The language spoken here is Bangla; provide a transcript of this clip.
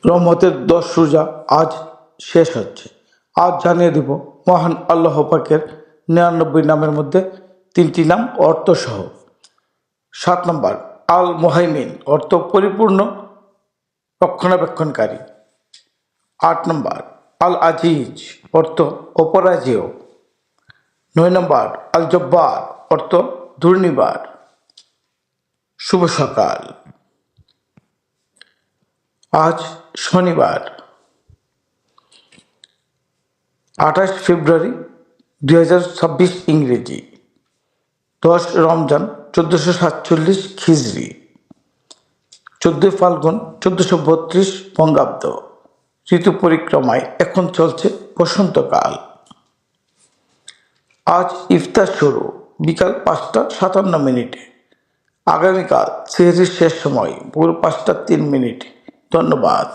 রহমতের 10 রোজা আজ শেষ হচ্ছে। আজ জানিয়ে দিব মহান আল্লাহ পাকের 99 নামের মধ্যে 3টি নাম অর্থসহ। 7 নম্বর আল মুহাইমিন, অর্থ পরিপূর্ণ রক্ষণাবেক্ষণকারী। 8 নম্বর আল আজিজ, অর্থ অপরাজেয়। 9 নম্বর আল জব্বার, অর্থ দুর্নিবার। শুভ সকাল। আজ শনিবার 28 ফেব্রুয়ারি 2026 ইংরেজি, 10 রমজান 1447 খিজরি, 14 ফাল্গুন 1432 বঙ্গাব্দ। ঋতু পরিক্রমায় এখন চলছে বসন্তকাল। আজ ইফতার শুরু বিকাল 5টা 57 মিনিটে। আগামীকাল সেহরির শেষ সময় ভোর 5টা 3 মিনিট। ধন্যবাদ।